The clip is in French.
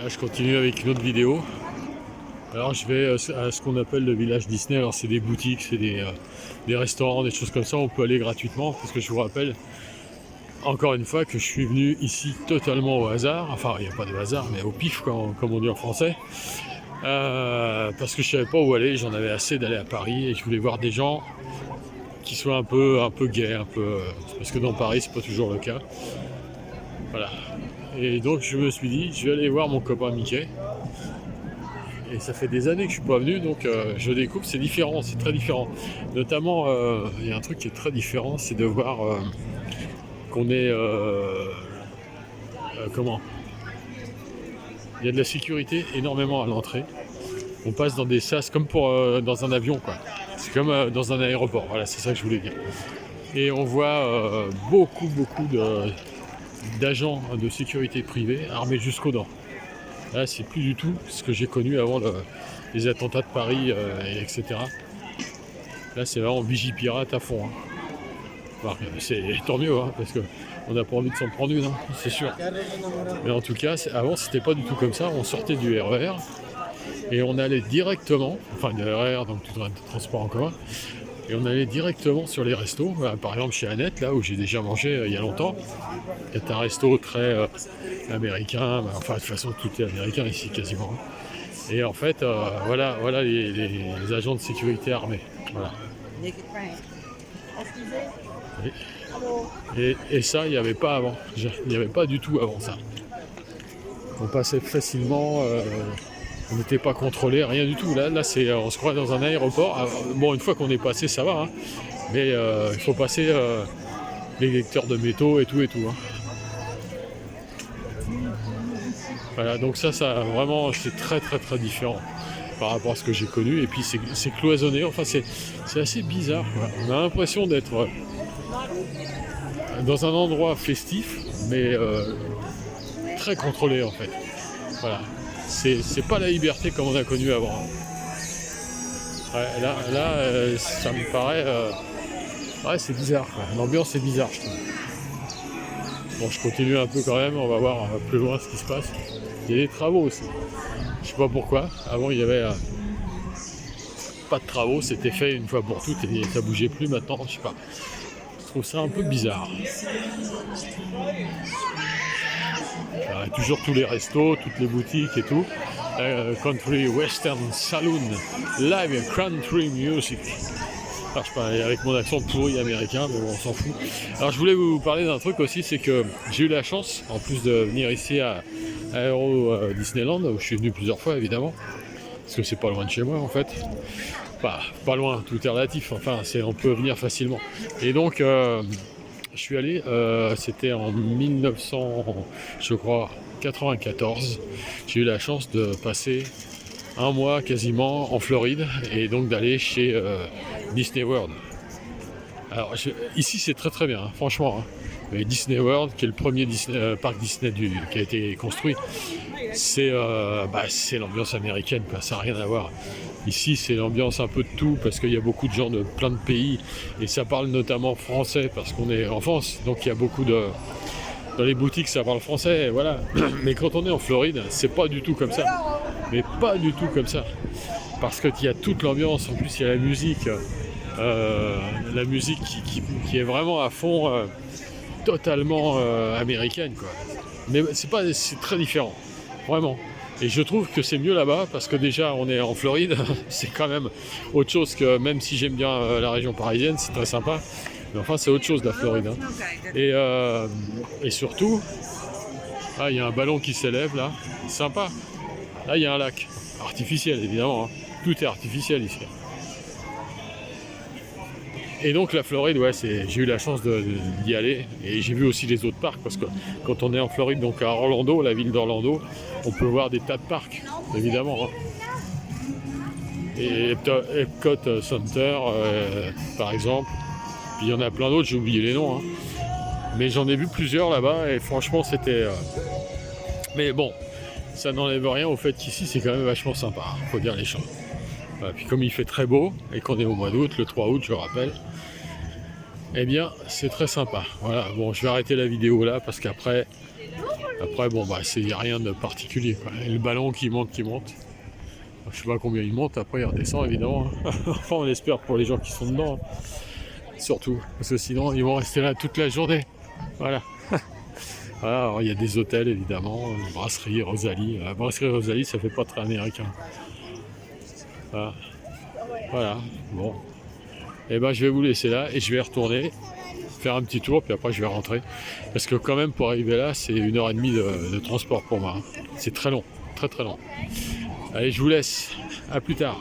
Là, je continue avec une autre vidéo. Alors je vais à ce qu'on appelle le village Disney. Alors c'est des boutiques, c'est des restaurants, des choses comme ça. On peut aller gratuitement parce que je vous rappelle encore une fois que je suis venu ici totalement au hasard. Enfin il n'y a pas de hasard mais au pif comme on dit en français. Parce que je savais pas où aller, j'en avais assez d'aller à Paris et je voulais voir des gens qui soient un peu gays, parce que dans Paris c'est pas toujours le cas. Voilà. Et donc je me suis dit, je vais aller voir mon copain Mickey. Et ça fait des années que je suis pas venu, donc je découvre, c'est différent, c'est très différent. Notamment, il y a un truc qui est très différent, c'est de voir qu'on est... comment Il y a de la sécurité énormément à l'entrée. On passe dans des sas comme dans un avion, quoi. C'est comme dans un aéroport, voilà, c'est ça que je voulais dire. Et on voit beaucoup d'agents de sécurité privée armés jusqu'aux dents. Là, c'est plus du tout ce que j'ai connu avant les attentats de Paris, etc. Là, c'est vraiment Vigipirate à fond. Hein. Enfin, c'est tant mieux, hein, parce qu'on n'a pas envie de s'en prendre une, hein, c'est sûr. Mais en tout cas, avant, c'était pas du tout comme ça. On sortait du RER et on allait directement, enfin du RER, donc tout le transport en commun, et on allait directement sur les restos. Par exemple, chez Annette, là où j'ai déjà mangé il y a longtemps, c'est un resto très américain. Enfin, de toute façon, tout est américain ici quasiment. Et en fait, voilà les agents de sécurité armés. Voilà. Et ça, il n'y avait pas avant. Il n'y avait pas du tout avant ça. On passait facilement, on n'était pas contrôlé, rien du tout. Là on se croit dans un aéroport. Alors, bon, une fois qu'on est passé, ça va. Hein. Mais il faut passer les lecteurs de métaux et tout. Hein. Voilà, donc ça vraiment, c'est très différent par rapport à ce que j'ai connu. Et puis c'est cloisonné, enfin c'est assez bizarre, quoi. On a l'impression d'être dans un endroit festif, mais très contrôlé en fait. Voilà, c'est pas la liberté comme on a connu avant. Ouais, là ça me paraît... ouais, c'est bizarre, quoi. L'ambiance est bizarre, je trouve. Bon, je continue un peu quand même, on va voir plus loin ce qui se passe. Il y a des travaux aussi. Je sais pas pourquoi. Avant, il y avait pas de travaux, c'était fait une fois pour toutes et ça bougeait plus. Maintenant, je sais pas. Je trouve ça un peu bizarre. Toujours tous les restos, toutes les boutiques et tout. Country Western Saloon, live country music. Alors, je parle avec mon accent pourri américain, mais bon, on s'en fout. Alors, je voulais vous parler d'un truc aussi, c'est que j'ai eu la chance, en plus de venir ici à Euro Disneyland, où je suis venu plusieurs fois évidemment, parce que c'est pas loin de chez moi en fait. Pas loin, tout est relatif, enfin, on peut venir facilement. Et donc, je suis allé, c'était en 1994, j'ai eu la chance de passer un mois quasiment en Floride et donc d'aller chez Disney World. Alors ici c'est très bien, hein, franchement. Hein. Mais Disney World, qui est le premier parc Disney qui a été construit, c'est l'ambiance américaine, quoi, ça n'a rien à voir. Ici c'est l'ambiance un peu de tout parce qu'il y a beaucoup de gens de plein de pays et ça parle notamment français parce qu'on est en France, donc il y a beaucoup de... Dans les boutiques ça parle français, voilà. Mais quand on est en Floride, c'est pas du tout comme ça. Mais pas du tout comme ça. Parce qu'il y a toute l'ambiance, en plus il y a la musique qui est vraiment à fond, totalement américaine, quoi. Mais c'est très différent, vraiment. Et je trouve que c'est mieux là-bas parce que déjà on est en Floride, c'est quand même autre chose que, même si j'aime bien la région parisienne, c'est très sympa. Mais enfin c'est autre chose la Floride. Hein. Et surtout, il y a un ballon qui s'élève là, sympa. Là il y a un lac, artificiel évidemment, hein. Tout est artificiel ici. Et donc la Floride, ouais, j'ai eu la chance d'y aller et j'ai vu aussi les autres parcs parce que quand on est en Floride, donc à Orlando, la ville d'Orlando, on peut voir des tas de parcs, évidemment. Hein. Et Epcot Center, par exemple. Puis il y en a plein d'autres, j'ai oublié les noms. Hein. Mais j'en ai vu plusieurs là-bas et franchement c'était... Mais bon, ça n'enlève rien au fait qu'ici c'est quand même vachement sympa, faut dire les choses. Voilà, puis comme il fait très beau et qu'on est au mois d'août, le 3 août je rappelle, eh bien c'est très sympa. Voilà, bon je vais arrêter la vidéo là parce qu'après Après, bon, bah, c'est rien de particulier, quoi. Et le ballon qui monte. Je sais pas combien il monte, après il redescend évidemment. Hein. Enfin, on espère pour les gens qui sont dedans, hein. Surtout, parce que sinon ils vont rester là toute la journée. Voilà. Voilà, alors, il y a des hôtels évidemment, une brasserie Rosalie. La brasserie Rosalie, ça fait pas très américain. Voilà. Voilà. Bon. Et ben je vais vous laisser là et je vais retourner faire un petit tour, puis après je vais rentrer. Parce que quand même pour arriver là, c'est 1h30 de transport pour moi. Hein. C'est très long, très très long. Allez, je vous laisse. À plus tard.